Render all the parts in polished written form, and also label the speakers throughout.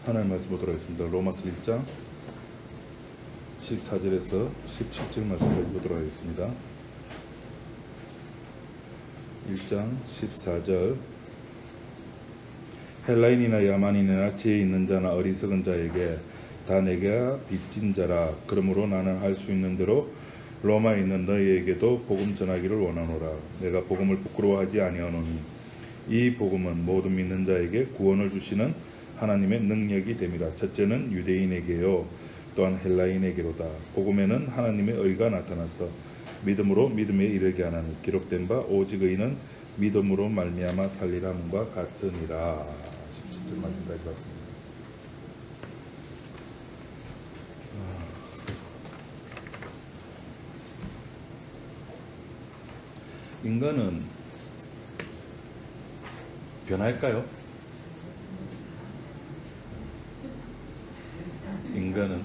Speaker 1: 하나님 말씀 보도록 하겠습니다. 로마서 1장 14절에서 17절 말씀까지 보도록 하겠습니다. 1장 14절 헬라인이나 야만인이나 지혜 있는 자나 어리석은 자에게 다 내가 빚진 자라. 그러므로 나는 할 수 있는 대로 로마에 있는 너희에게도 복음 전하기를 원하노라. 내가 복음을 부끄러워하지 아니하노니 이 복음은 모든 믿는 자에게 구원을 주시는 하나님의 능력이 됨이라. 첫째는 유대인에게요 또한 헬라인에게로다. 복음에는 하나님의 의가 나타나서 믿음으로 믿음에 이르게 하나니 기록된 바 오직 의인은 믿음으로 말미암아 살리라 함과 같으니라. 17절 말씀까지 봤습니다. 인간은 변할까요? 인간은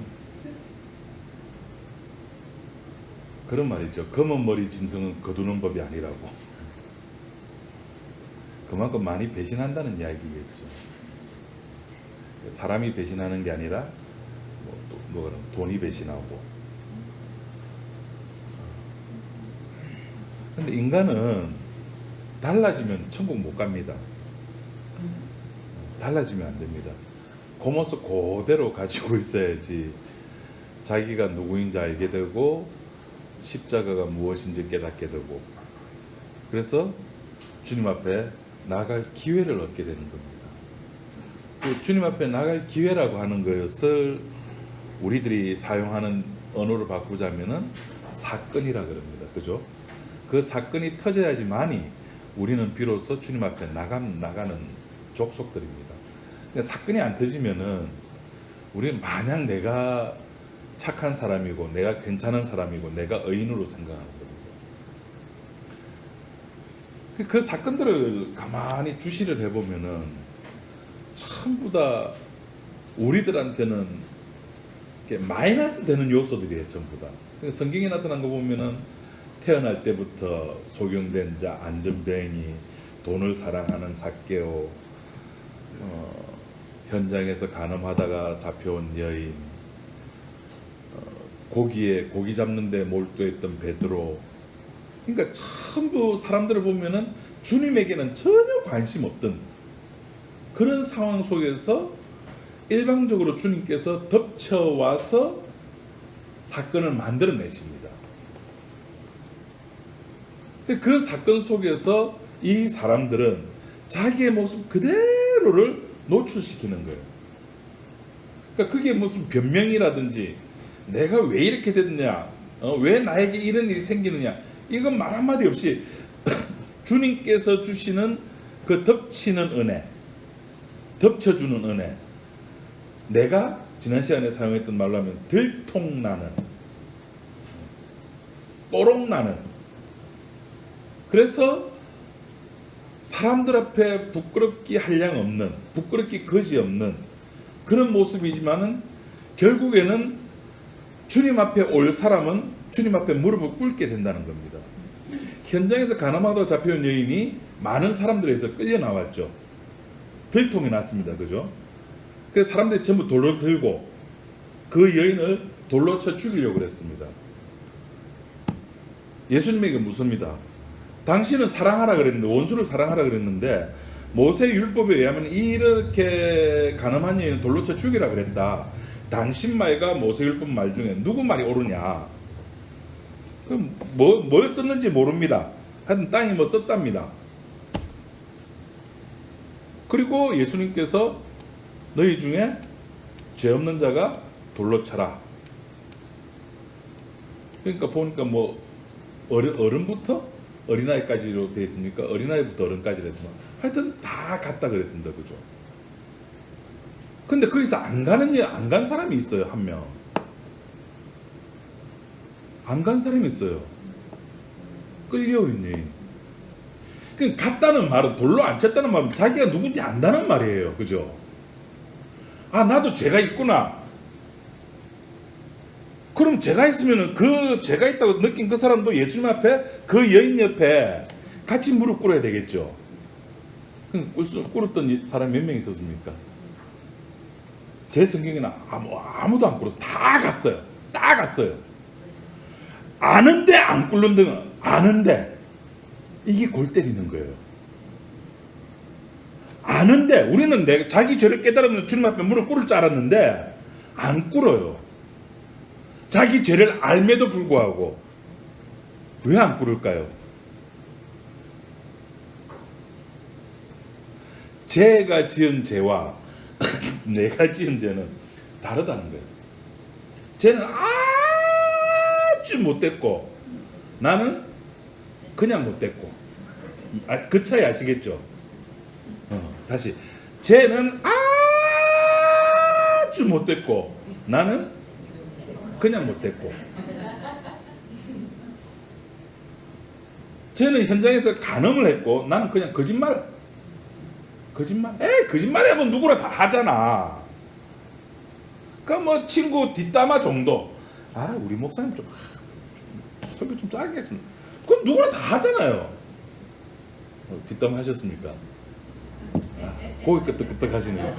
Speaker 1: 그런 말이죠. 검은 머리 짐승은 거두는 법이 아니라고. 그만큼 많이 배신한다는 이야기겠죠. 사람이 배신하는 게 아니라 돈이 배신하고. 근데 인간은 달라지면 천국 못 갑니다. 달라지면 안 됩니다. 그 모습 그대로 가지고 있어야지 자기가 누구인지 알게 되고 십자가가 무엇인지 깨닫게 되고, 그래서 주님 앞에 나갈 기회를 얻게 되는 겁니다. 그 주님 앞에 나갈 기회라고 하는 것을 우리들이 사용하는 언어로 바꾸자면은 사건이라 그럽니다. 그죠? 그 사건이 터져야지만이 우리는 비로소 주님 앞에 나가는 족속들입니다. 그러니까 사건이 안 터지면은 우리는 마냥 내가 착한 사람이고 내가 괜찮은 사람이고 내가 의인으로 생각하는 겁니다. 그 사건들을 가만히 주시를 해보면은 전부 다 우리들한테는 마이너스 되는 요소들이에요. 전부 다. 성경에 나타난 거 보면은 태어날 때부터 소경된 자, 안전뱅이, 돈을 사랑하는 삭개오, 현장에서 간음하다가 잡혀온 여인, 고기 잡는 데 몰두했던 베드로. 그러니까 전부 사람들을 보면은 주님에게는 전혀 관심 없던 그런 상황 속에서 일방적으로 주님께서 덮쳐와서 사건을 만들어내십니다. 그 사건 속에서 이 사람들은 자기의 모습 그대로를 노출시키는 거예요. 그러니까 그게 무슨 변명이라든지 내가 왜 이렇게 됐냐, 왜 나에게 이런 일이 생기느냐, 이건 말 한마디 없이 주님께서 주시는 그 덮치는 은혜, 덮쳐주는 은혜, 내가 지난 시간에 사용했던 말로 하면 들통나는, 뽀록나는, 그래서 사람들 앞에 부끄럽기 한량 없는, 부끄럽기 거지 없는 그런 모습이지만은 결국에는 주님 앞에 올 사람은 주님 앞에 무릎을 꿇게 된다는 겁니다. 현장에서 간음하다가 잡혀온 여인이 많은 사람들에서 끌려 나왔죠. 들통이 났습니다. 그죠? 그래서 사람들이 전부 돌로 들고 그 여인을 돌로 쳐 죽이려고 그랬습니다. 예수님에게 묻습니다. 당신은 사랑하라 그랬는데, 원수를 사랑하라 그랬는데 모세 율법에 의하면 이렇게 간음한 여인을 돌로 쳐 죽이라 그랬다. 당신 말과 모세 율법 말 중에 누구 말이 옳으냐? 그럼 뭘 썼는지 모릅니다. 하여튼 땅이 뭐 썼답니다. 그리고 예수님께서 너희 중에 죄 없는 자가 돌로 쳐라. 그러니까 보니까 뭐 어른부터 어린아이까지로 되어 있습니까? 어린아이부터 어른까지 했으면 하여튼 다 갔다 그랬습니다. 그죠? 근데 거기서 안 간 사람이 있어요. 한 명. 안 간 사람이 있어요. 끌려있니. 그러니까 갔다는 말은, 돌로 안 쳤다는 말은 자기가 누군지 안다는 말이에요. 그죠? 아, 나도 죄가 있구나. 그럼 죄가 있으면은 그 죄가 있다고 느낀 그 사람도 예수님 앞에 그 여인 옆에 같이 무릎 꿇어야 되겠죠. 그럼 꿇었던 사람이 몇 명 있었습니까? 제 성경에는 아무도 안 꿇어서 다 갔어요. 다 갔어요. 아는데 안 꿇는 데는 아는데 이게 골 때리는 거예요. 아는데 우리는 자기 죄를 깨달으면 주님 앞에 무릎 꿇을 줄 알았는데 안 꿇어요. 자기 죄를 알매도 불구하고 왜 안 꿇을까요? 제가 지은 죄와 내가 지은 죄는 다르다는 거예요. 쟤는 아주 못됐고 나는 그냥 못됐고. 그 차이 아시겠죠? 다시 쟤는 아주 못됐고 나는 그냥 못됐고. 쟤는 현장에서 간음을 했고 나는 그냥 거짓말. 거짓말하면 누구나 다 하잖아. 그러니까 뭐 친구 뒷담화 정도. 우리 목사님 좀 설교 좀 짧게 했습니다. 그건 누구나 다 하잖아요. 뒷담화 하셨습니까? 고개 끄덕끄덕 하시네요.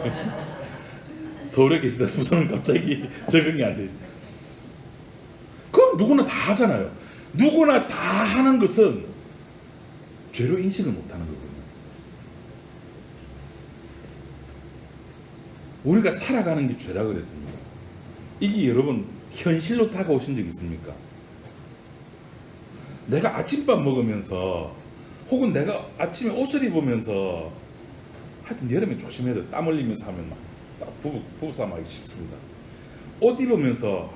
Speaker 1: 서울에 계시다 부서는 갑자기 적응이 안 되죠. 그건 누구나 다 하잖아요. 누구나 다 하는 것은 죄로 인식을 못하는 거거든요. 우리가 살아가는 게 죄라 그랬습니다. 이게 여러분 현실로 다가오신 적 있습니까? 내가 아침밥 먹으면서 혹은 내가 아침에 옷을 입으면서 하여튼 여름에 조심해야 돼. 땀 흘리면서 하면 막 부부싸움하기 쉽습니다. 옷 입으면서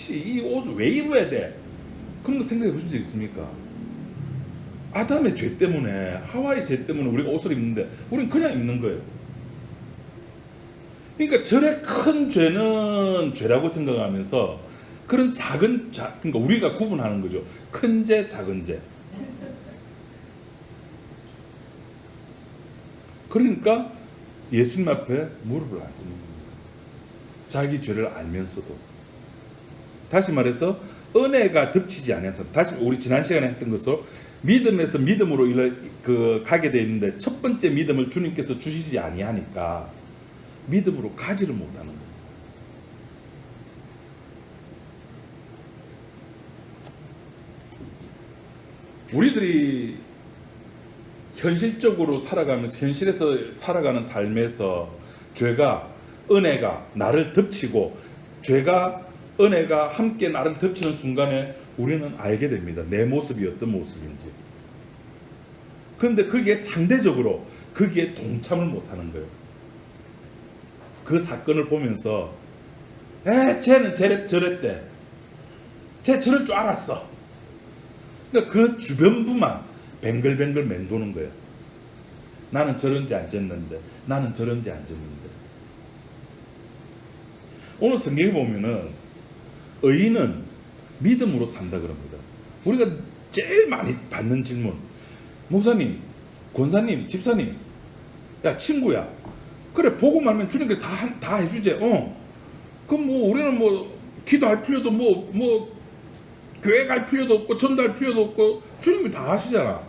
Speaker 1: 이 옷을 왜 입어야 돼? 그런 거 생각해 보신 적 있습니까? 아담의 죄 때문에 하와의 죄 때문에 우리가 옷을 입는데 우리는 그냥 입는 거예요. 그러니까 절의 큰 죄는 죄라고 생각하면서 그런 그러니까 우리가 구분하는 거죠. 큰 죄, 작은 죄. 그러니까 예수님 앞에 무릎을 안 꿇는 겁니다. 자기 죄를 알면서도. 다시 말해서 은혜가 덮치지 않아서, 다시 우리 지난 시간에 했던 것으로 믿음에서 믿음으로 가게 되어 있는데 첫 번째 믿음을 주님께서 주시지 아니하니까 믿음으로 가지를 못하는 거예요. 우리들이 현실적으로 살아가면서 현실에서 살아가는 삶에서 죄가 은혜가 나를 덮치고 죄가 은혜가 함께 나를 덮치는 순간에 우리는 알게 됩니다. 내 모습이 어떤 모습인지. 그런데 그게 상대적으로 거기에 동참을 못하는 거예요. 그 사건을 보면서 쟤는 저랬대. 쟤 저럴 줄 알았어. 그러니까 그 주변부만 뱅글뱅글 맴도는 거예요. 나는 저런지 안 졌는데, 나는 저런지 안 졌는데. 오늘 성경에 보면은 의인은 믿음으로 산다 그럽니다. 우리가 제일 많이 받는 질문, 목사님, 권사님, 집사님, 야 친구야, 그래 복음 알면 주님께서 다 해주지. 그럼 뭐 우리는 뭐 기도할 필요도 뭐 교회 갈 필요도 없고 전도할 필요도 없고 주님이 다 하시잖아.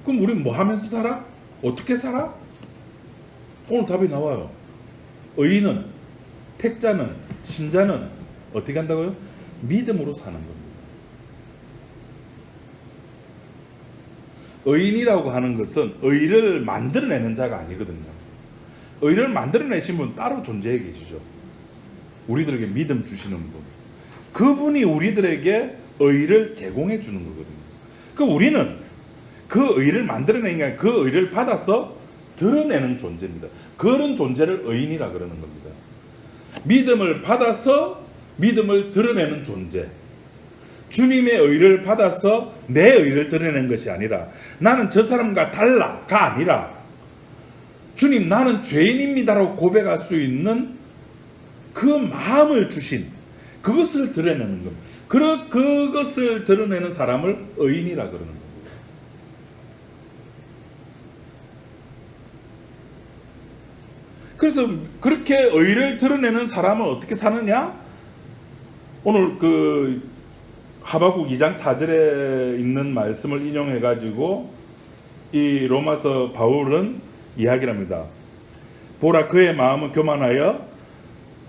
Speaker 1: 그럼 우리는 뭐 하면서 살아? 어떻게 살아? 오늘 답이 나와요. 의인은, 택자는, 신자는 어떻게 한다고요? 믿음으로 사는 겁니다. 의인이라고 하는 것은 의를 만들어내는 자가 아니거든요. 의를 만들어내신 분 따로 존재해 계시죠. 우리들에게 믿음 주시는 분. 그분이 우리들에게 의를 제공해 주는 거거든요. 그 우리는 그 의를 만들어내는 게 아니라 그 의를 받아서 드러내는 존재입니다. 그런 존재를 의인이라 그러는 겁니다. 믿음을 받아서 믿음을 드러내는 존재. 주님의 의를 받아서 내 의를 드러내는 것이 아니라 나는 저 사람과 달라가 아니라 주님 나는 죄인입니다라고 고백할 수 있는 그 마음을 주신 그것을 드러내는 겁니다. 그것을 드러내는 사람을 의인이라 그러는 겁니다. 그래서 그렇게 의를 드러내는 사람은 어떻게 사느냐? 오늘 그 하박국 2장 4절에 있는 말씀을 인용해 가지고 이 로마서 바울은 이야기를 합니다. 보라 그의 마음은 교만하여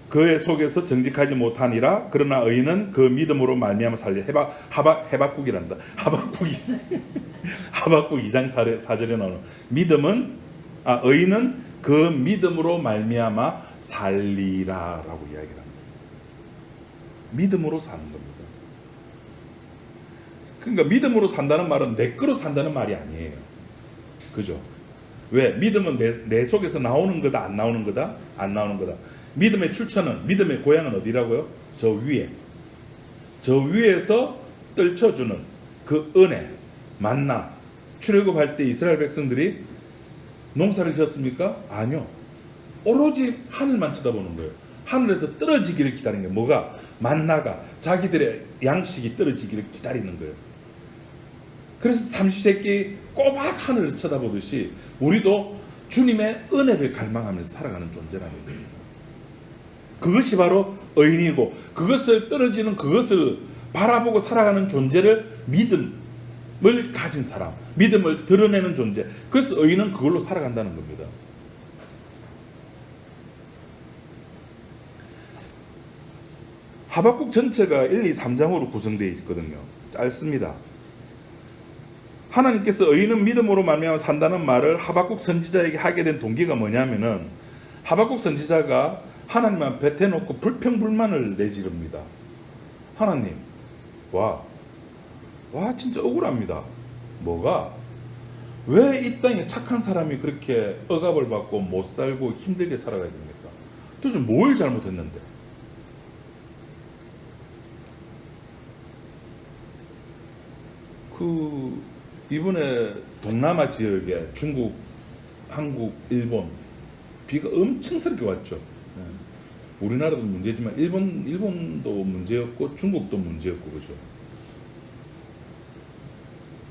Speaker 1: 그의 속에서 정직하지 못하니라. 그러나 의인은 그 믿음으로 말미암아 살리. 해박국이란다. 하박국 하박국 2장 4절에 나오는 믿음은 의인은 그 믿음으로 말미암아 살리라라고 이야기를 합니다. 믿음으로 사는 겁니다. 그러니까 믿음으로 산다는 말은 내 거로 산다는 말이 아니에요. 그죠? 왜? 믿음은 내 속에서 나오는 거다, 안 나오는 거다? 안 나오는 거다. 믿음의 출처는, 믿음의 고향은 어디라고요? 저 위에. 저 위에서 떨쳐주는 그 은혜, 만나. 출애굽할 때 이스라엘 백성들이 농사를 지었습니까? 아니요. 오로지 하늘만 쳐다보는 거예요. 하늘에서 떨어지기를 기다리는 거예요. 뭐가? 만나가, 자기들의 양식이 떨어지기를 기다리는 거예요. 그래서 삼시세끼 꼬박 하늘을 쳐다보듯이 우리도 주님의 은혜를 갈망하면서 살아가는 존재라는 겁니다. 그것이 바로 의인이고, 그것을 떨어지는 그것을 바라보고 살아가는 존재를 믿음을 가진 사람, 믿음을 드러내는 존재. 그래서 의인은 그걸로 살아간다는 겁니다. 하박국 전체가 1, 2, 3장으로 구성되어 있거든요. 짧습니다. 하나님께서 의인은 믿음으로 말미암아 산다는 말을 하박국 선지자에게 하게 된 동기가 뭐냐면은, 하박국 선지자가 하나님 앞에 대놓고 불평불만을 내지릅니다. 하나님, 와 진짜 억울합니다. 뭐가? 왜 이 땅에 착한 사람이 그렇게 억압을 받고 못 살고 힘들게 살아가야 됩니까? 도대체 뭘 잘못했는데? 이번에 동남아 지역에 중국, 한국, 일본 비가 엄청 세게 왔죠. 우리나라도 문제지만 일본도 문제였고 중국도 문제였고, 그죠.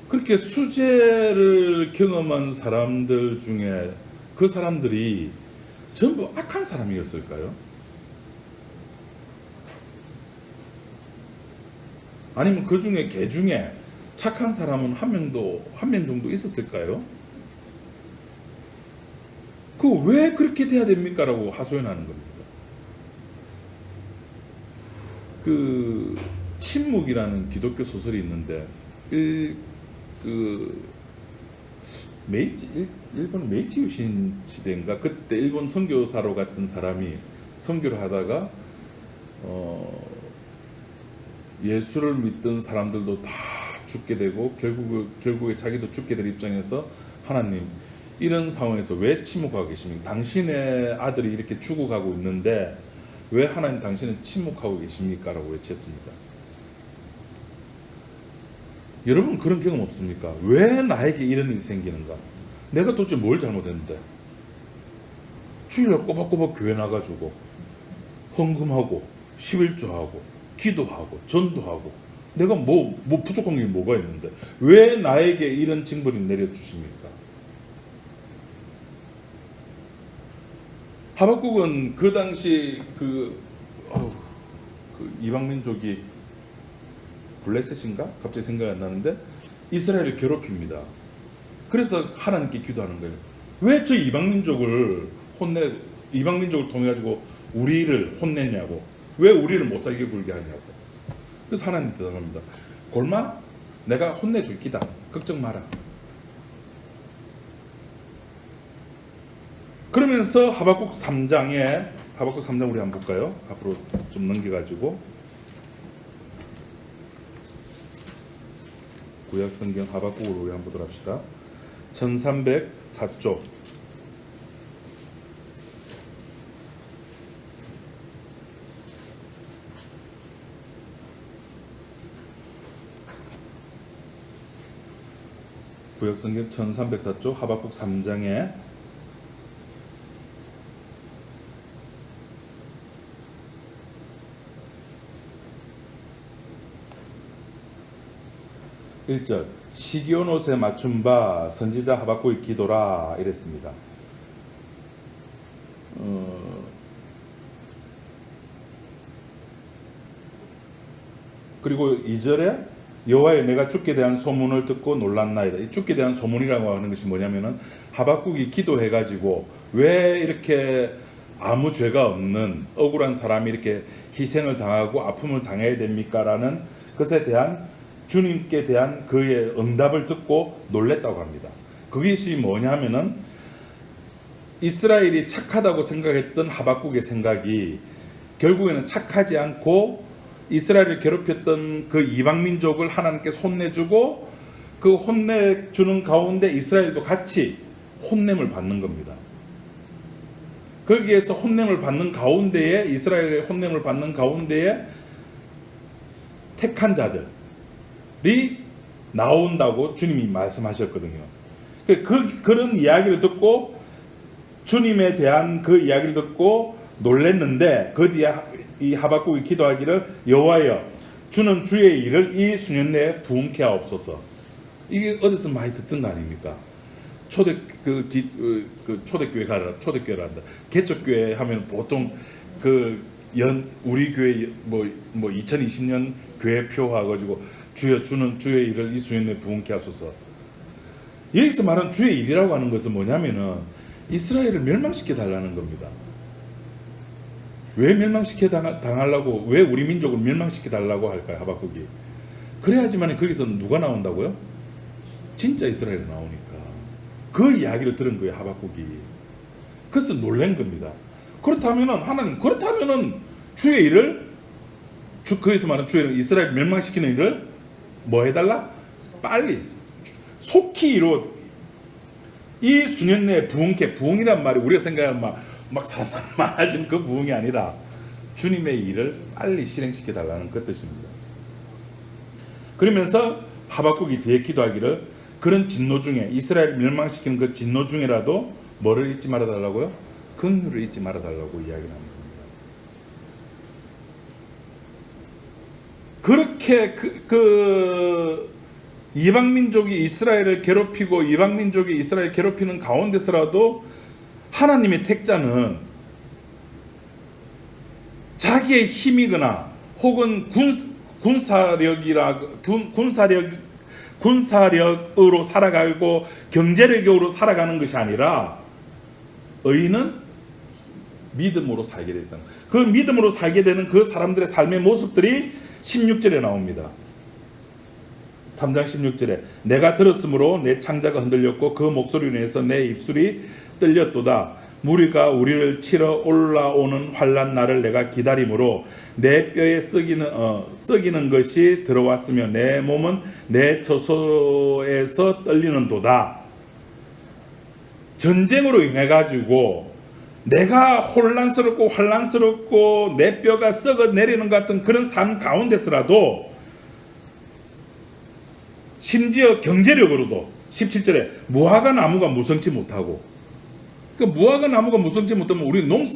Speaker 1: 그렇게 수재를 경험한 사람들 중에 그 사람들이 전부 악한 사람이었을까요? 아니면 그 중에 개 중에 착한 사람은 한 명 정도 있었을까요? 왜 그렇게 돼야 됩니까? 라고 하소연하는 겁니다. 침묵이라는 기독교 소설이 있는데, 일본 메이지 유신 시대인가, 그때 일본 선교사로 갔던 사람이 선교를 하다가 예수를 믿던 사람들도 다 죽게 되고 결국에 자기도 죽게 될 입장에서, 하나님, 이런 상황에서 왜 침묵하고 계십니까? 당신의 아들이 이렇게 죽어가고 있는데 왜 하나님 당신은 침묵하고 계십니까? 라고 외쳤습니다. 여러분 그런 경험 없습니까? 왜 나에게 이런 일이 생기는가? 내가 도대체 뭘 잘못했는데? 주일날 꼬박꼬박 교회 나가지고 헌금하고 11조하고 기도하고 전도하고 내가 뭐 부족한 게 뭐가 있는데 왜 나에게 이런 징벌이 내려주십니까? 하박국은 그 당시 그 이방민족이 블레셋인가? 갑자기 생각이 안 나는데 이스라엘을 괴롭힙니다. 그래서 하나님께 기도하는 거예요. 왜 저 이방민족을 통해 가지고 우리를 혼내냐고, 왜 우리를 못 살게 굴게 하냐고. 그래서 하나님 대답합니다. 골마, 내가 혼내줄 기다. 걱정 마라. 그러면서 하박국 3장 우리 한번 볼까요? 앞으로 좀 넘겨가지고 구약성경 하박국으로 우리 한번 보도록 합시다. 1304쪽 구약성경 1304쪽 하박국 3장에 1절, 시기온 옷에 맞춘 바 선지자 하박국의 기도라 이랬습니다. 그리고 2절에 여호와의 내가 주께 대한 소문을 듣고 놀랐나이다. 이 주께 대한 소문이라고 하는 것이 뭐냐면은 하박국이 기도해가지고 왜 이렇게 아무 죄가 없는 억울한 사람이 이렇게 희생을 당하고 아픔을 당해야 됩니까? 라는 것에 대한 주님께 대한 그의 응답을 듣고 놀랬다고 합니다. 그것이 뭐냐면은 이스라엘이 착하다고 생각했던 하박국의 생각이 결국에는 착하지 않고 이스라엘을 괴롭혔던 그 이방 민족을 하나님께서 혼내주고 그 혼내주는 가운데 이스라엘도 같이 혼냄을 받는 겁니다. 거기에서 혼냄을 받는 가운데에 이스라엘의 혼냄을 받는 가운데에 택한 자들이 나온다고 주님이 말씀하셨거든요. 그런 이야기를 듣고 주님에 대한 그 이야기를 듣고 놀랬는데 그 뒤에 이 하박국이 기도하기를 여호와여 주는 주의 일을 이 수년 내에 부응케 하옵소서. 이게 어디서 많이 듣던 거 아닙니까? 초대교회 가라, 초대교회란다. 개척교회 하면 보통 우리 교회 뭐 2020년 교회표 와가지고 주여 주는 주의 일을 이 수년 내에 부응케 하소서. 여기서 말하는 주의 일이라고 하는 것은 뭐냐면은 이스라엘을 멸망시켜 달라는 겁니다. 왜 멸망시켜 당하려고, 왜 우리 민족을 멸망시켜 달라고 할까요? 하박국이. 그래야지만 거기서 누가 나온다고요? 진짜 이스라엘이 나오니까. 그 이야기를 들은 거예요, 하박국이. 그래서 놀란 겁니다. 그렇다면은 하나님, 그렇다면은 주의 일을, 거기서 말하는 주의 일을, 이스라엘 멸망시키는 일을 뭐 해달라? 빨리 속히 이루어 이 수년 내에 부흥케, 부흥이란 말이 우리가 생각하는 막 사람들 많아지는 그 부흥이 아니라 주님의 일을 빨리 실행시켜 달라는 그 뜻입니다. 그러면서 하박국이 뒤에 기도하기를 그런 진노 중에, 이스라엘 멸망시키는 그 진노 중에라도 뭐를 잊지 말아 달라고요? 긍휼을 잊지 말아 달라고 이야기를 합니다. 그렇게 이방 민족이 이스라엘을 괴롭히고 이방 민족이 이스라엘 괴롭히는 가운데서라도 하나님의 택자는 자기의 힘이거나 혹은 군사력으로 살아가고 경제력으로 살아가는 것이 아니라 의인은 믿음으로 살게 됐다. 그 믿음으로 살게 되는 그 사람들의 삶의 모습들이 16절에 나옵니다. 3장 16절에 내가 들었으므로 내 창자가 흔들렸고 그 목소리로 인해서 내 입술이 떨렸도다. 무리가 우리를 치러 올라오는 환난 날을 내가 기다림으로 내 뼈에 썩이는 것이 들어왔으며 내 몸은 내 처소에서 떨리는도다. 전쟁으로 인해 가지고 내가 혼란스럽고 환란스럽고 내 뼈가 썩어 내리는 것 같은 그런 삶 가운데서라도 심지어 경제력으로도 17절에 무화과 나무가 무성치 못하고, 그러니까 무화과 나무가 무성치 못하면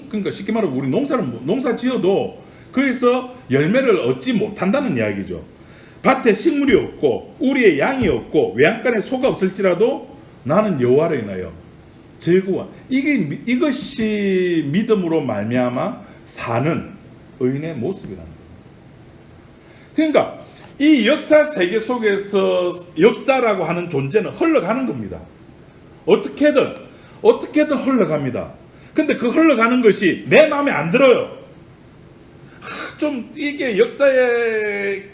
Speaker 1: 그러니까 쉽게 말하면 우리 농사 지어도 거기서 열매를 얻지 못한다는 이야기죠. 밭에 식물이 없고 우리의 양이 없고 외양간에 소가 없을지라도 나는 여호와로 인하여 즐거워. 이것이 믿음으로 말미암아 사는 의인의 모습이라는 거예요. 그러니까 이 역사 세계 속에서 역사라고 하는 존재는 흘러가는 겁니다. 어떻게든 흘러갑니다. 근데 그 흘러가는 것이 내 마음에 안 들어요. 좀 이게 역사에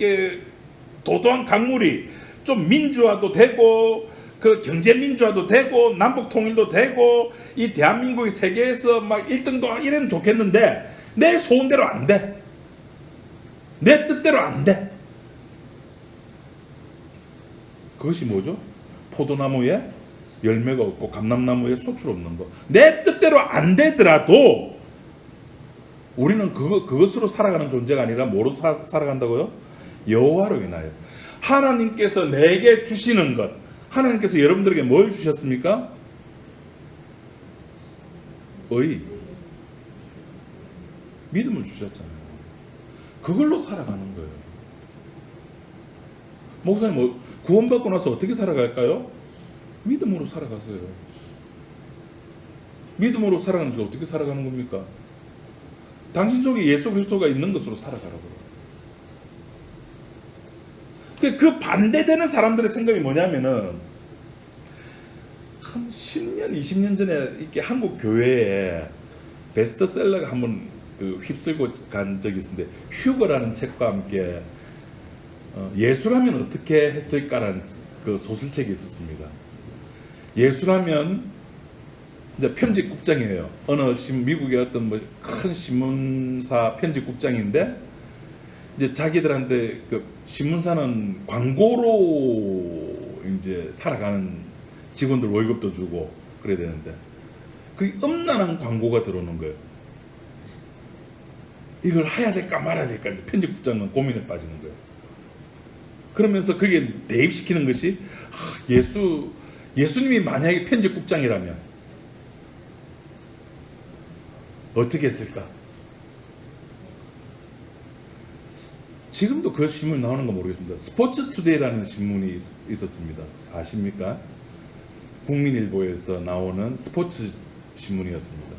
Speaker 1: 도도한 강물이 좀 민주화도 되고 그 경제 민주화도 되고 남북 통일도 되고 이 대한민국이 세계에서 막 1등도 이러면 좋겠는데 내 소원대로 안 돼. 내 뜻대로 안 돼. 그것이 뭐죠? 포도나무에 열매가 없고 감람나무에 소출 없는 거. 내 뜻대로 안 되더라도 우리는 그것으로 살아가는 존재가 아니라 뭐로 살아간다고요? 여호와로 인하여. 하나님께서 내게 주시는 것, 하나님께서 여러분들에게 뭘 주셨습니까? 믿음을 주셨잖아요. 그걸로 살아가는 거예요. 목사님, 구원받고 나서 어떻게 살아갈까요? 믿음으로 살아가세요. 믿음으로 살아가는 것이 어떻게 살아가는 겁니까? 당신 속에 예수 그리스도가 있는 것으로 살아가라고요. 그 반대되는 사람들의 생각이 뭐냐면은 한 10년, 20년 전에 이렇게 한국 교회에 베스트셀러가 한번 그 휩쓸고 간 적이 있었는데, 휴거라는 책과 함께 예술하면 어떻게 했을까라는 그 소설책이 있었습니다. 예술하면 이제 편집국장이에요. 어느 미국의 어떤 뭐 큰 신문사 편집국장인데, 이제 자기들한테 그 신문사는 광고로 이제 살아가는 직원들 월급도 주고 그래야 되는데, 그게 엄난한 광고가 들어오는 거예요. 이걸 해야 될까 말아야 될까 이제 편집국장은 고민에 빠지는 거예요. 그러면서 그게 대입시키는 것이 예수님이 만약에 편집국장이라면 어떻게 했을까? 지금도 그 신문 나오는 거 모르겠습니다. 스포츠투데이라는 신문이 있었습니다. 아십니까? 국민일보에서 나오는 스포츠 신문이었습니다.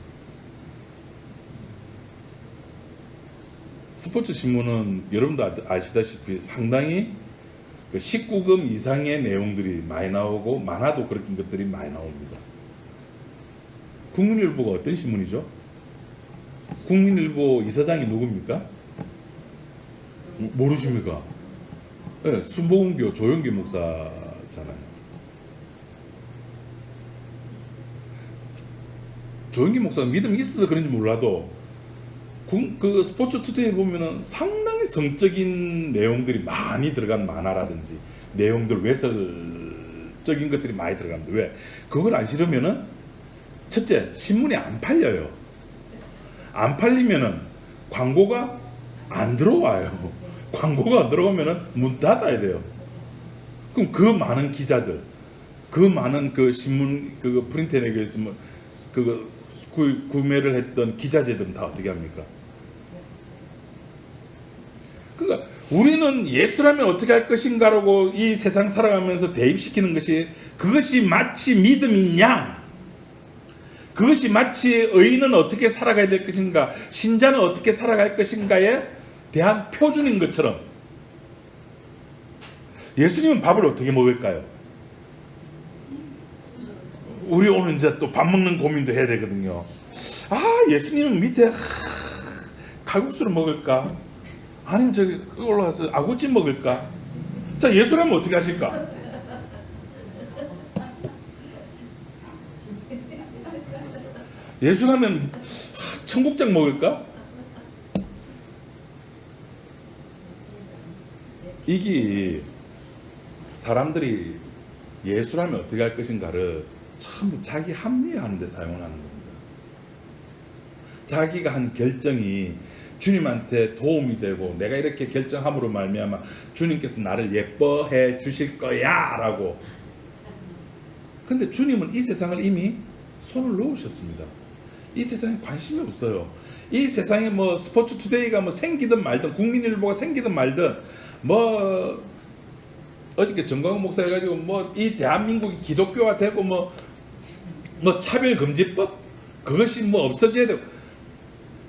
Speaker 1: 스포츠 신문은 여러분도 아시다시피 상당히 19금 이상의 내용들이 많이 나오고 만화도 그런 것들이 많이 나옵니다. 국민일보가 어떤 신문이죠? 국민일보 이사장이 누굽니까? 모르십니까? 네, 순복음교 조영기 목사잖아요. 조영기 목사는 믿음이 있어서 그런지 몰라도 그 스포츠 투데이에 보면은 상당히 성적인 내용들이 많이 들어간 만화라든지 내용들 외설적인 것들이 많이 들어갑니다. 왜? 그걸 안 실으면은 첫째, 신문이 안 팔려요. 안 팔리면은 광고가 안 들어와요. 광고가 안 들어오면은 문 닫아야 돼요. 그럼 그 많은 기자들, 그 많은 그 신문 그 프린트에서 뭐 그거 구매를 했던 기자재들은 다 어떻게 합니까? 그러니까 우리는 예수라면 어떻게 할 것인가라고 이 세상 살아가면서 대입시키는 것이, 그것이 마치 믿음인 양, 그것이 마치 의인은 어떻게 살아가야 될 것인가, 신자는 어떻게 살아갈 것인가에 대한 표준인 것처럼, 예수님은 밥을 어떻게 먹을까요? 우리 오늘 이제 또 밥 먹는 고민도 해야 되거든요. 예수님은 밑에 칼국수를 먹을까? 아니면 저기 올라가서 아구찜 먹을까? 자, 예수라면 어떻게 하실까? 예수라면 청국장 먹을까? 이게 사람들이 예수라면 어떻게 할 것인가를 전부 자기 합리화하는 데 사용을 하는 겁니다. 자기가 한 결정이 주님한테 도움이 되고 내가 이렇게 결정함으로 말미암아 주님께서 나를 예뻐해 주실 거야 라고. 근데 주님은 이 세상을 이미 손을 놓으셨습니다. 이 세상에 관심이 없어요. 이 세상에 뭐 스포츠 투데이가 뭐 생기든 말든, 국민일보가 생기든 말든, 뭐 어저께 정광훈 목사 해가지고 뭐 이 대한민국이 기독교화 되고 뭐 차별금지법 그것이 뭐 없어져야 되고,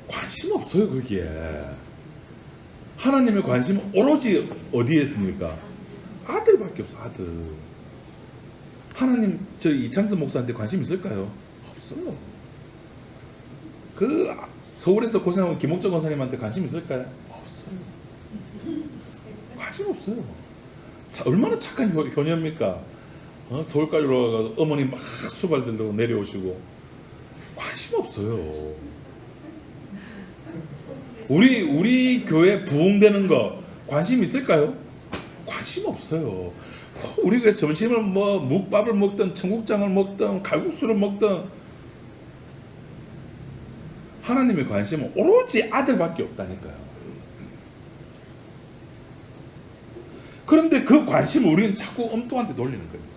Speaker 1: 관심 없어요. 거기에 하나님의 관심은 오로지 어디에 있습니까? 아들밖에 없어. 아들. 하나님 저 이창섭 목사한테 관심 있을까요? 없어요. 그 서울에서 고생하는 김옥정 권사님한테 관심 있을까요? 없어요. 관심 없어요. 얼마나 착한 효녀입니까? 서울까지 올라가서 어머니 막 수발 들고 내려오시고. 관심 없어요. 우리 교회 부흥되는 거 관심 있을까요? 관심 없어요. 우리가 점심을 뭐 묵밥을 먹든 청국장을 먹든 칼국수를 먹든, 하나님의 관심은 오로지 아들밖에 없다니까요. 그런데 그 관심을 우리는 자꾸 엉뚱한 데 돌리는 거예요.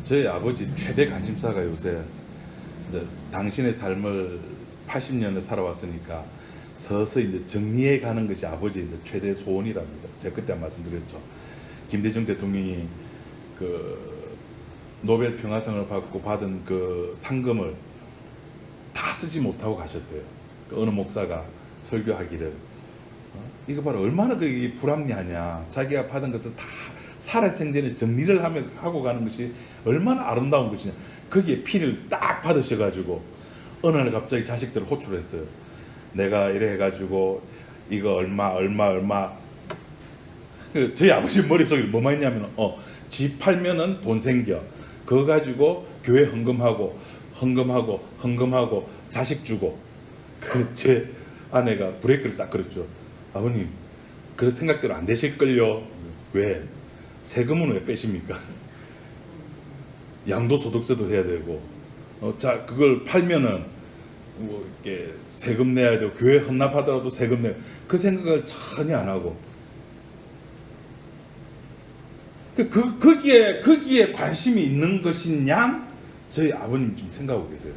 Speaker 1: 저희 아버지 최대 관심사가 요새 이제 당신의 삶을 80년을 살아왔으니까 서서히 이제 정리해 가는 것이 아버지의 이제 최대 소원이랍니다. 제가 그때 말씀드렸죠. 김대중 대통령이 그 노벨 평화상을 받고 받은 그 상금을 다 쓰지 못하고 가셨대요. 그 어느 목사가 설교하기를, 이거 봐라 얼마나 그게 불합리하냐. 자기가 받은 것을 다 살아생전에 정리를 하고 가는 것이 얼마나 아름다운 것이냐. 거기에 피를 딱 받으셔가지고 어느 날 갑자기 자식들을 호출했어요. 내가 이래 해가지고 이거 얼마 저희 아버지 머릿속에 뭐만 있냐면 집 팔면은 돈 생겨. 그거 가지고 교회 헌금하고 자식 주고. 제 아내가 브레이크를 딱 걸었죠. 아버님 그런 생각대로 안 되실걸요. 왜? 세금은 왜 빼십니까? 양도소득세도 해야 되고 자 그걸 팔면은 뭐 이렇게 세금 내야 되고 교회 헌납하더라도 세금 내고 그 생각을 전혀 안 하고 거기에 관심이 있는 것이냐? 저희 아버님 좀 생각하고 계세요.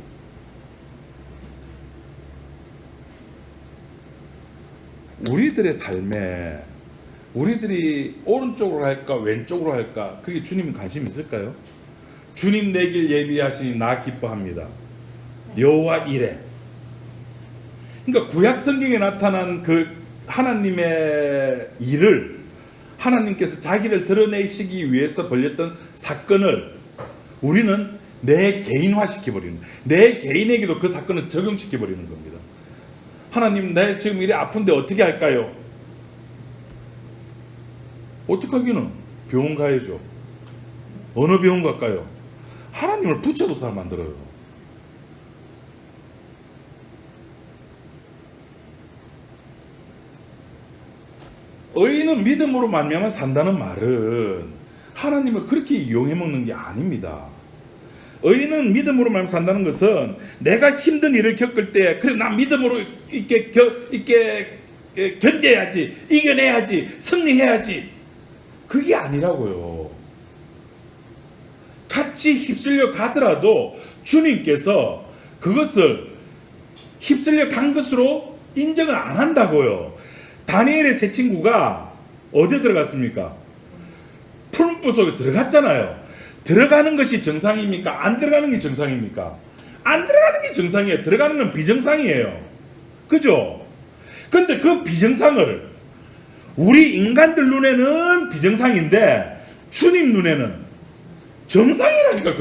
Speaker 1: 우리들의 삶에 우리들이 오른쪽으로 할까 왼쪽으로 할까 그게 주님 관심 있을까요? 주님 내 길 예비하시니 나 기뻐합니다. 여호와 이래. 그러니까 구약 성경에 나타난 그 하나님의 일을 하나님께서 자기를 드러내시기 위해서 벌였던 사건을 우리는 내 개인화 시켜버리는, 내 개인에게도 그 사건을 적용시켜버리는 겁니다. 하나님, 내 지금 이래 아픈데 어떻게 할까요? 어떻게 하기는? 병원 가야죠. 어느 병원 갈까요? 하나님을 붙여둬서 만들어요. 의인은 믿음으로 말미암아 산다는 말은 하나님을 그렇게 이용해 먹는 게 아닙니다. 의인은 믿음으로 말미암아 산다는 것은 내가 힘든 일을 겪을 때 그래 나 믿음으로 이렇게 견뎌야지, 이겨내야지, 승리해야지, 그게 아니라고요. 같이 휩쓸려 가더라도 주님께서 그것을 휩쓸려 간 것으로 인정을 안 한다고요. 다니엘의 세 친구가 어디에 들어갔습니까? 풀무 속에 들어갔잖아요. 들어가는 것이 정상입니까? 안 들어가는 게 정상입니까? 안 들어가는 게 정상이에요. 들어가는 건 비정상이에요. 그죠? 그런데 그 비정상을 우리 인간들 눈에는 비정상인데 주님 눈에는 정상이라니까.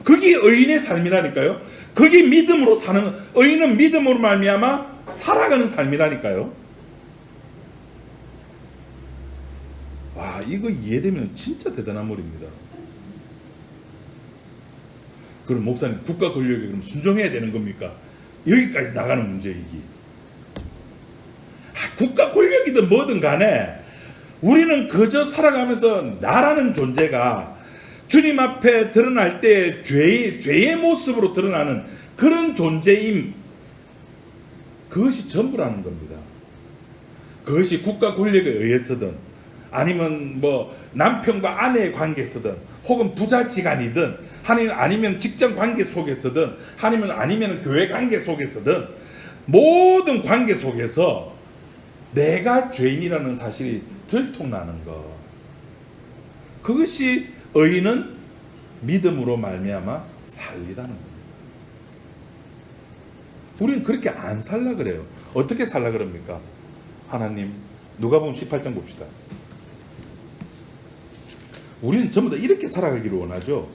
Speaker 1: 그게 의인의 삶이라니까요. 그게 믿음으로 사는, 의인은 믿음으로 말미암아 살아가는 삶이라니까요. 와, 이거 이해되면 진짜 대단한 말입니다. 그럼 목사님, 국가 권력에 그럼 순종해야 되는 겁니까? 여기까지 나가는 문제이기. 국가 권력이든 뭐든 간에 우리는 그저 살아가면서 나라는 존재가 주님 앞에 드러날 때 죄의 모습으로 드러나는 그런 존재임, 그것이 전부라는 겁니다. 그것이 국가 권력에 의해서든 아니면 뭐 남편과 아내의 관계에서든 혹은 부자지간이든 아니면 직장 관계 속에서든 아니면 교회 관계 속에서든 모든 관계 속에서 내가 죄인이라는 사실이 들통나는 것, 그것이 의인은 믿음으로 말미암아 살리라는 겁니다. 우리는 그렇게 안 살라 그래요. 어떻게 살라 그럽니까? 하나님, 누가복음 18장 봅시다. 우리는 전부 다 이렇게 살아가기를 원하죠.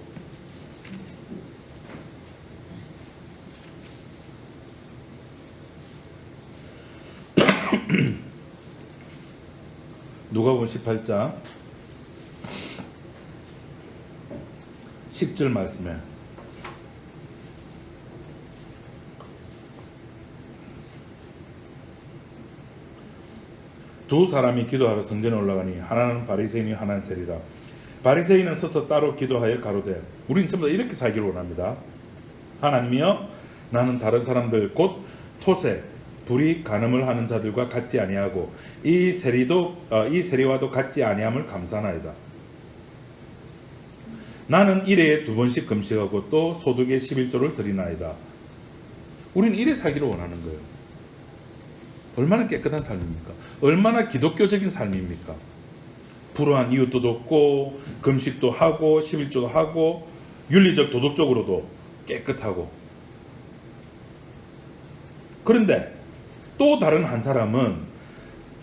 Speaker 1: 누가복음 18장 10절 말씀에 두 사람이 기도하러 성전에 올라가니 하나는 바리새인이 하나는 세리라. 바리새인은 서서 따로 기도하여 가로되, 우리는 전부 다 이렇게 살기를 원합니다. 하나님이여, 나는 다른 사람들 곧 토세, 불이 간음을 하는 자들과 같지 아니하고 이 세리와도 같지 아니함을 감사하나이다. 나는 일회에 2번씩 금식하고 또 소득의 11조를 드리나이다. 우리는 이래 살기를 원하는 거예요. 얼마나 깨끗한 삶입니까? 얼마나 기독교적인 삶입니까? 불우한 이웃도 돕고 금식도 하고 11조도 하고 윤리적 도덕적으로도 깨끗하고. 그런데 또 다른 한 사람은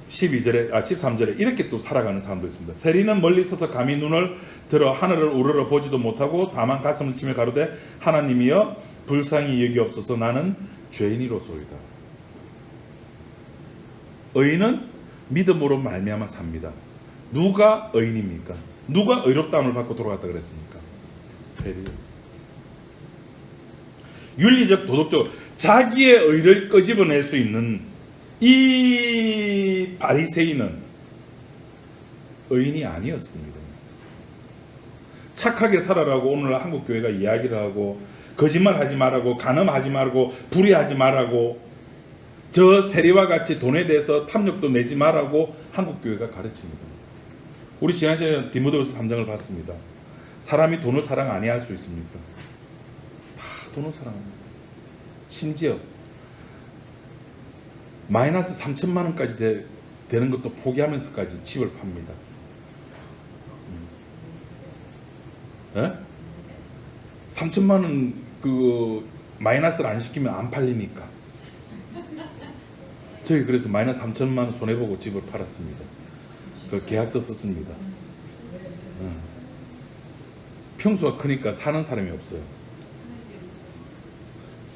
Speaker 1: 12절에 13절에 이렇게 또 살아가는 사람도 있습니다. 세리는 멀리 서서 감히 눈을 들어 하늘을 우러러 보지도 못하고 다만 가슴을 치며 가로되 하나님이여 불쌍히 여기옵소서 나는 죄인이로소이다. 의인은 믿음으로 말미암아 삽니다. 누가 의인입니까? 누가 의롭다함을 받고 돌아갔다 그랬습니까? 세리. 윤리적 도덕적 자기의 의를 끄집어낼 수 있는 이 바리새인은 의인이 아니었습니다. 착하게 살아라고 오늘 한국교회가 이야기를 하고 거짓말하지 말라고 간음하지 말고 불의하지 말라고 저 세리와 같이 돈에 대해서 탐욕도 내지 말라고 한국교회가 가르칩니다. 우리 지난 시간에 디모데후서 3장을 봤습니다. 사람이 돈을 사랑 아니할 수 있습니까? 다 돈을 사랑합니다. 심지어 마이너스 3천만 원까지 되는 것도 포기하면서까지 집을 팝니다. 3천만 원 그 마이너스를 안 시키면 안 팔리니까. 저희 그래서 마이너스 3천만 원 손해보고 집을 팔았습니다. 그 계약서 썼습니다. 평수가 크니까 사는 사람이 없어요.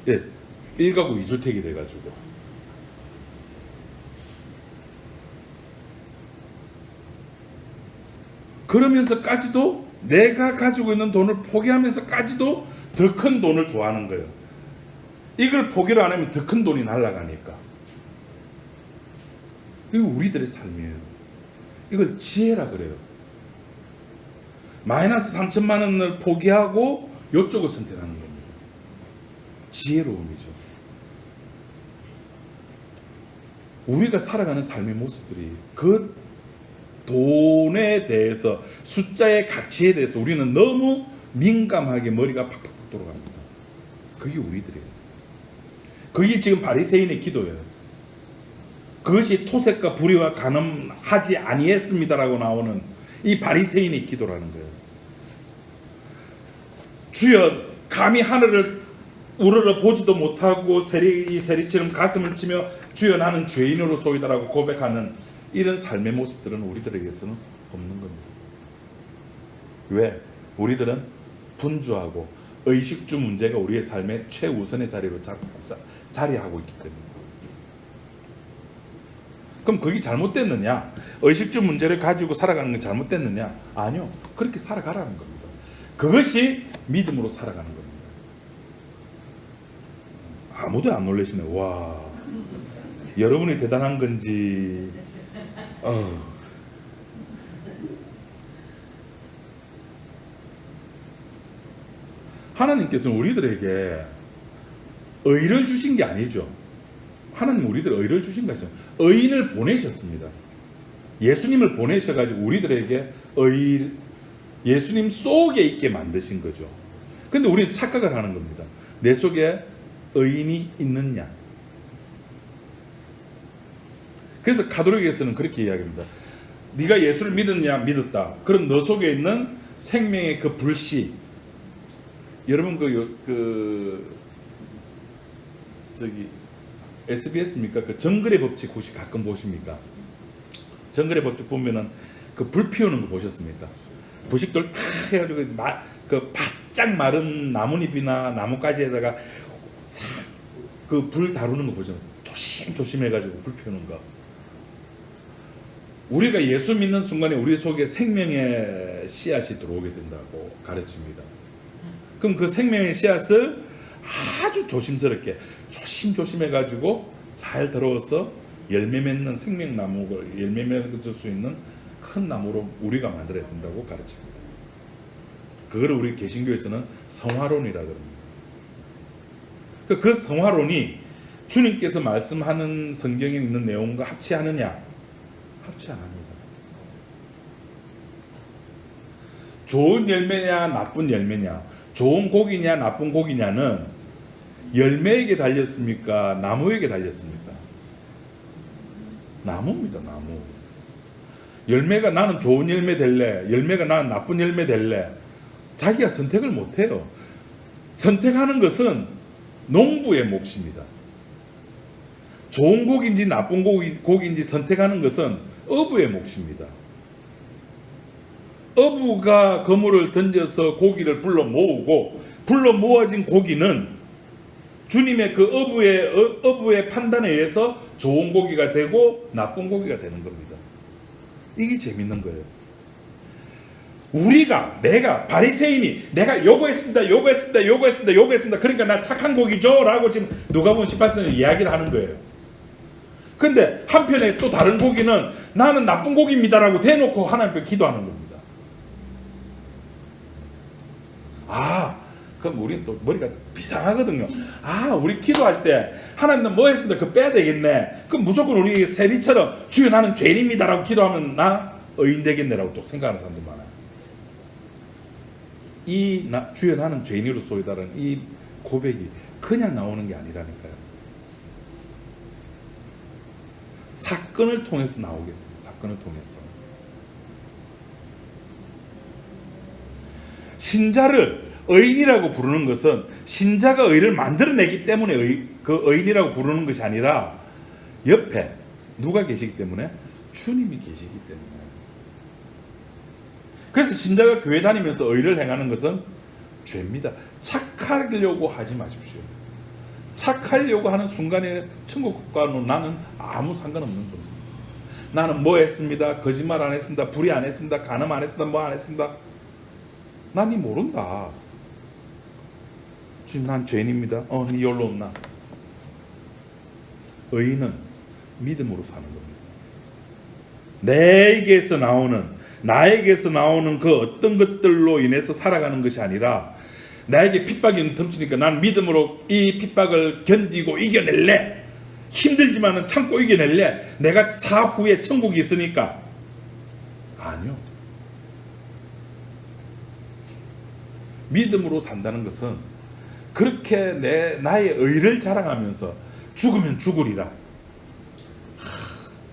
Speaker 1: 예, 1가구 2주택이 돼가지고. 그러면서까지도 내가 가지고 있는 돈을 포기하면서까지도 더 큰 돈을 좋아하는 거예요. 이걸 포기를 안 하면 더 큰 돈이 날아가니까. 이거 우리들의 삶이에요. 이걸 지혜라 그래요. 마이너스 3천만 원을 포기하고 이쪽을 선택하는 겁니다. 지혜로움이죠. 우리가 살아가는 삶의 모습들이 그 돈에 대해서 숫자의 가치에 대해서 우리는 너무 민감하게 머리가 팍팍 돌아갑니다. 그게 우리들이에요. 그게 지금 바리새인의 기도예요. 그것이 토색과 불의와 간음하지 아니했습니다라고 나오는 이 바리새인의 기도라는 거예요. 주여 감히 하늘을 우러러 보지도 못하고 세리처럼 가슴을 치며 주여 나는 죄인으로소이다라고 고백하는 이런 삶의 모습들은 우리들에게서는 없는 겁니다. 왜? 우리들은 분주하고 의식주 문제가 우리의 삶의 최우선의 자리로 자리하고 있기 때문에. 그럼 그게 잘못됐느냐? 의식주 문제를 가지고 살아가는 게 잘못됐느냐? 아니요. 그렇게 살아가라는 겁니다. 그것이 믿음으로 살아가는 겁니다. 아무도 안 놀라시네. 와, 여러분이 대단한 건지. 하나님께서는 우리들에게 의를 주신 게 아니죠. 하나님 우리들 의를 주신 거죠. 의인을 보내셨습니다. 예수님을 보내셔가지고 우리들에게 예수님 속에 있게 만드신 거죠. 근데 우리는 착각을 하는 겁니다. 내 속에 의인이 있느냐. 그래서 가톨릭에서는 그렇게 이야기합니다. 네가 예수를 믿었냐? 믿었다. 그럼 너 속에 있는 생명의 그 불씨, 여러분 SBS입니까? 그 정글의 법칙 혹시 가끔 보십니까? 정글의 법칙 보면은 그 불 피우는 거 보셨습니까? 부식돌 탁 해가지고 그 바짝 마른 나뭇잎이나 나뭇가지에다가 그 불 다루는 거 보죠. 조심 해가지고 불 피우는 거. 우리가 예수 믿는 순간에 우리 속에 생명의 씨앗이 들어오게 된다고 가르칩니다. 그럼 그 생명의 씨앗을 아주 조심스럽게 조심해가지고 잘 들어와서 열매 맺는 생명나무를 열매 맺을 수 있는 큰 나무로 우리가 만들어야 된다고 가르칩니다. 그걸 우리 개신교에서는 성화론이라고 합니다. 그 성화론이 주님께서 말씀하는 성경에 있는 내용과 합치하느냐? 합치 안 합니다. 좋은 열매냐 나쁜 열매냐, 좋은 고기냐 나쁜 고기냐는 열매에게 달렸습니까? 나무에게 달렸습니까? 나무입니다. 나무. 열매가 나는 좋은 열매 될래, 열매가 나는 나쁜 열매 될래, 자기가 선택을 못해요. 선택하는 것은 농부의 몫입니다. 좋은 고기인지 나쁜 고기인지 선택하는 것은 어부의 몫입니다. 어부가 그물을 던져서 고기를 불러 모으고 불러 모아진 고기는 주님의 그 어부의 판단에 의해서 좋은 고기가 되고 나쁜 고기가 되는 겁니다. 이게 재밌는 거예요. 내가 바리새인이 내가 요구했습니다. 그러니까 나 착한 고기죠 라고 지금 누가복음 18장에 이야기를 하는 거예요. 근데 한편에 또 다른 고기는 나는 나쁜 고기입니다 라고 대놓고 하나님께 기도하는 겁니다. 그럼 우리는 또 머리가 비상하거든요. 우리 기도할 때 하나님 뭐 했습니다. 그거 빼야 되겠네. 그럼 무조건 우리 세리처럼 주여 나는 죄인입니다 라고 기도하면 나 의인 되겠네 라고 또 생각하는 사람들 많아요. 주여 나는 죄인으로소이다라는 이 고백이 그냥 나오는 게 아니라니까요. 사건을 통해서 나오게 돼요. 사건을 통해서. 신자를 의인이라고 부르는 것은 신자가 의를 만들어내기 때문에 그 의인이라고 부르는 것이 아니라 옆에 누가 계시기 때문에? 주님이 계시기 때문에. 그래서 신자가 교회 다니면서 의를 행하는 것은 죄입니다. 착하려고 하지 마십시오. 착하려고 하는 순간에 천국과는 나는 아무 상관없는 존재입니다. 나는 뭐 했습니다. 거짓말 안 했습니다. 불의 안 했습니다. 간음 안 했습니다. 뭐 안 했습니다. 난 니 모른다. 지금 난 죄인입니다. 니 여기로 온나. 의인은 믿음으로 사는 겁니다. 나에게서 나오는 그 어떤 것들로 인해서 살아가는 것이 아니라 나에게 핍박이 덮치니까 난 믿음으로 이 핍박을 견디고 이겨낼래. 힘들지만은 참고 이겨낼래. 내가 사후에 천국이 있으니까. 아니요. 믿음으로 산다는 것은 그렇게 나의 의를 자랑하면서 죽으면 죽으리라.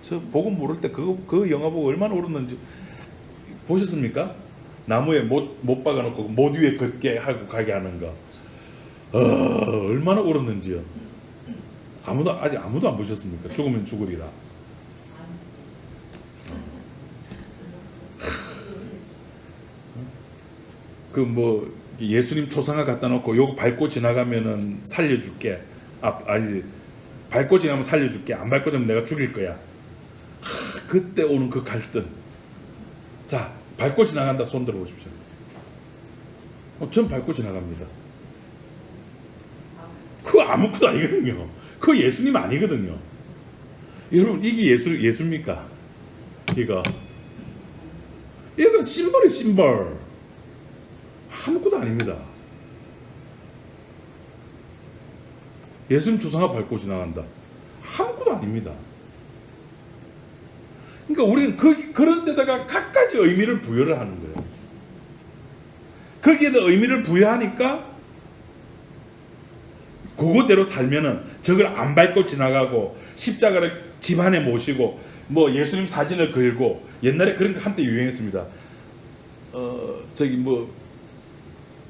Speaker 1: 저 복음 모를 때 그 영화 보고 얼마나 울었는지 보셨습니까? 나무에 못 박아놓고 못 위에 걷게 하고 가게 하는 거. 얼마나 울었는지요. 아직 아무도 안 보셨습니까? 죽으면 죽으리라. 예수님 초상화 갖다 놓고 요거 밟고 지나가면은 살려줄게. 밟고 지나면 살려줄게. 안 밟고 지나면 내가 죽일 거야. 그때 오는 그 갈등. 자, 밟고 지나간다. 손 들어보십시오. 전 밟고 지나갑니다. 그거 아무것도 아니거든요. 그거 예수님 아니거든요. 여러분, 이게 예수입니까? 이건 심벌이에요. 심벌. 아무것도 아닙니다. 예수님 조상아 밟고 지나간다. 아무것도 아닙니다. 그러니까 우리는 그런 데다가 갖가지 의미를 부여를 하는 거예요. 거기에다 의미를 부여하니까 그거대로 살면은 저걸 안 밟고 지나가고 십자가를 집안에 모시고 예수님 사진을 걸고 옛날에 그런 거 한때 유행했습니다.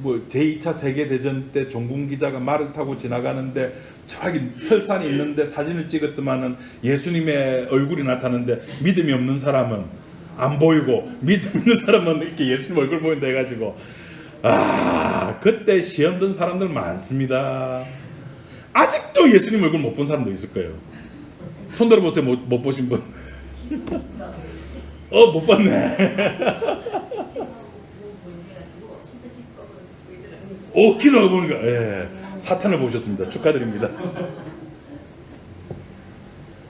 Speaker 1: 제2차 세계대전 때 종군 기자가 말을 타고 지나가는데 저기 설산이 있는데 사진을 찍었더만은 예수님의 얼굴이 나타나는데 믿음이 없는 사람은 안 보이고 믿음 있는 사람은 이렇게 예수님 얼굴 보인다 해가지고 그때 시험 든 사람들 많습니다. 아직도 예수님 얼굴 못 본 사람도 있을 거예요. 손 들어보세요. 못 보신 분. 못 봤네. 기도하고 보니까 사탄을 보셨습니다. 축하드립니다.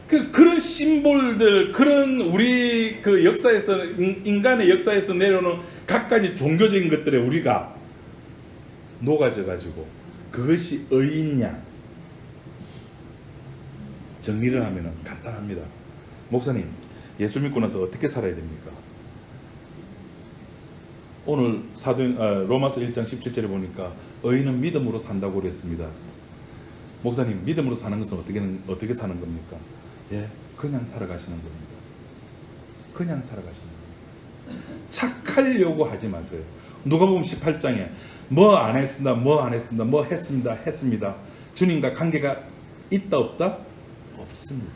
Speaker 1: 그런 심볼들, 그런 우리 그 역사에서 인간의 역사에서 내려오는 갖가지 종교적인 것들에 우리가 녹아져 가지고 그것이 의인냐 정리를 하면 간단합니다. 목사님, 예수 믿고 나서 어떻게 살아야 됩니까? 오늘 로마서 1장 17절에 보니까 의인은 믿음으로 산다고 그랬습니다. 목사님, 믿음으로 사는 것은 어떻게 사는 겁니까? 그냥 살아가시는 겁니다. 그냥 살아가시는 겁니다. 착하려고 하지 마세요. 누가복음 18장에 뭐 안 했습니다. 뭐 안 했습니다. 뭐 했습니다. 했습니다. 주님과 관계가 있다 없다? 없습니다.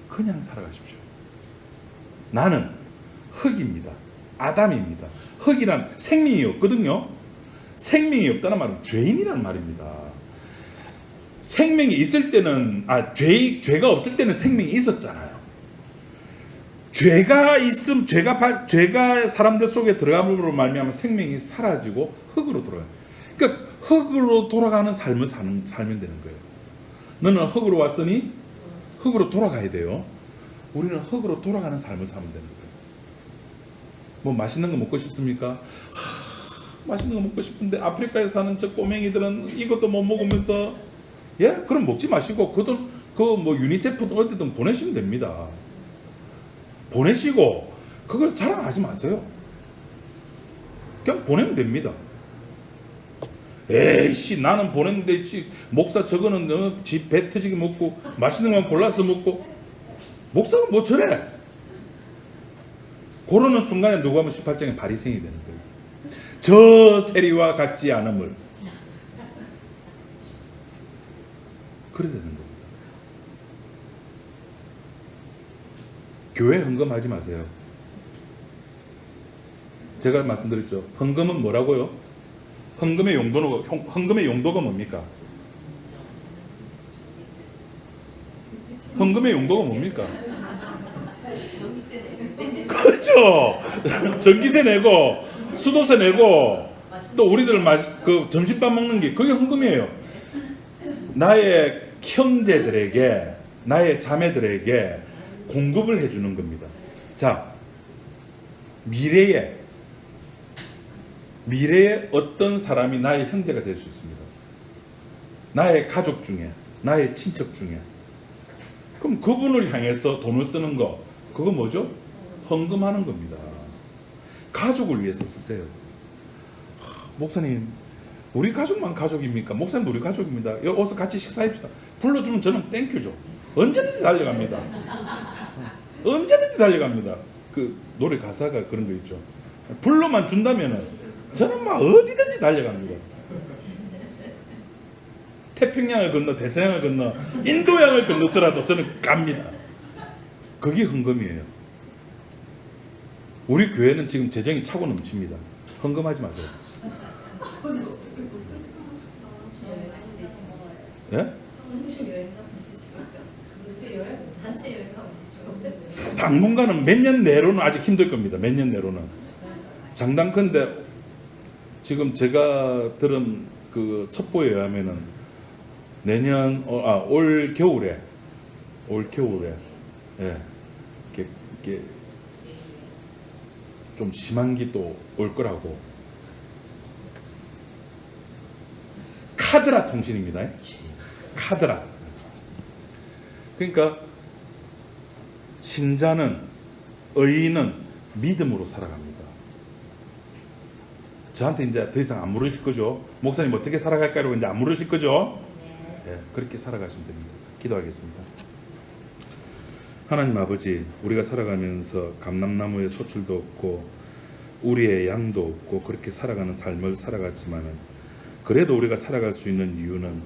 Speaker 1: 그냥 살아가십시오. 나는 흙입니다. 아담입니다. 흙이란 생명이 없거든요. 생명이 없다는 말은 죄인이란 말입니다. 생명이 있을 때는 죄가 없을 때는 생명이 있었잖아요. 죄가 있음, 죄가 사람들 속에 들어감으로 말미암아 생명이 사라지고 흙으로 돌아가요. 그러니까 흙으로 돌아가는 삶을 살면 되는 거예요. 너는 흙으로 왔으니 흙으로 돌아가야 돼요. 우리는 흙으로 돌아가는 삶을 살면 되는 거예요. 뭐 맛있는 거 먹고 싶습니까? 맛있는 거 먹고 싶은데 아프리카에 사는 저 꼬맹이들은 이것도 못 먹으면서, 예? 그럼 먹지 마시고 뭐 유니세프 어디든 보내시면 됩니다. 보내시고 그걸 자랑하지 마세요. 그냥 보내면 됩니다. 에이씨 나는 보냈는데 목사 저거는 집 배 터지게 먹고 맛있는 것만 골라서 먹고, 목사가 뭐 저래? 그러는 순간에 누가 하면 18장에 바리새인이 되는 거예요. 저 세리와 같지 않음을. 그래 되는 겁니다. 교회 헌금하지 마세요. 제가 말씀드렸죠. 헌금은 뭐라고요? 헌금의 용도가 뭡니까? 헌금의 용도가 뭡니까? 그렇죠. 전기세 내고 수도세 내고 또 우리들 그 점심밥 먹는 게 그게 헌금이에요. 나의 형제들에게, 나의 자매들에게 공급을 해주는 겁니다. 자, 미래에 어떤 사람이 나의 형제가 될 수 있습니다. 나의 가족 중에, 나의 친척 중에. 그럼 그분을 향해서 돈을 쓰는 거, 그거 뭐죠? 헌금하는 겁니다. 가족을 위해서 쓰세요. 목사님, 우리 가족만 가족입니까? 목사님도 우리 가족입니다. 여기 어서 같이 식사합시다. 불러주면 저는 땡큐죠. 언제든지 달려갑니다. 언제든지 달려갑니다. 그 노래 가사가 그런 거 있죠. 불러만 준다면은 저는 막 어디든지 달려갑니다. 태평양을 건너 대서양을 건너 인도양을 건너서라도 저는 갑니다. 그게 헌금이에요. 우리 교회는 지금 재정이 차고 넘칩니다. 헌금하지 마세요. 예? 당분간은 몇 년 내로는 아직 힘들 겁니다. 몇 년 내로는. 장담컨대 지금 제가 들은 그 첩보에 의하면은 올 겨울에 예, 이게 좀 심한 게 또 올 거라고. 카드라 통신입니다. 카드라. 그러니까 신자는, 의인은 믿음으로 살아갑니다. 저한테 이제 더 이상 안 물으실 거죠? 목사님 어떻게 살아갈까요? 이제 안 물으실 거죠? 네, 그렇게 살아가시면 됩니다. 기도하겠습니다. 하나님 아버지, 우리가 살아가면서 감람나무의 소출도 없고 우리의 양도 없고 그렇게 살아가는 삶을 살아가지만은, 그래도 우리가 살아갈 수 있는 이유는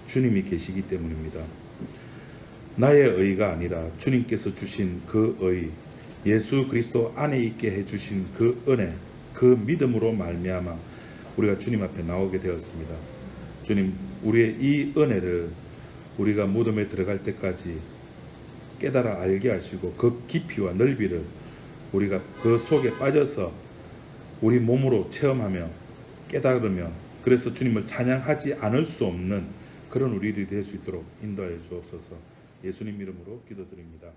Speaker 1: 주님이 계시기 때문입니다. 나의 의가 아니라 주님께서 주신 그 의, 예수 그리스도 안에 있게 해주신 그 은혜, 그 믿음으로 말미암아 우리가 주님 앞에 나오게 되었습니다. 주님, 우리의 이 은혜를 우리가 무덤에 들어갈 때까지 깨달아 알게 하시고 그 깊이와 넓이를 우리가 그 속에 빠져서 우리 몸으로 체험하며 깨달으며, 그래서 주님을 찬양하지 않을 수 없는 그런 우리들이 될 수 있도록 인도하여 주옵소서. 예수님 이름으로 기도드립니다.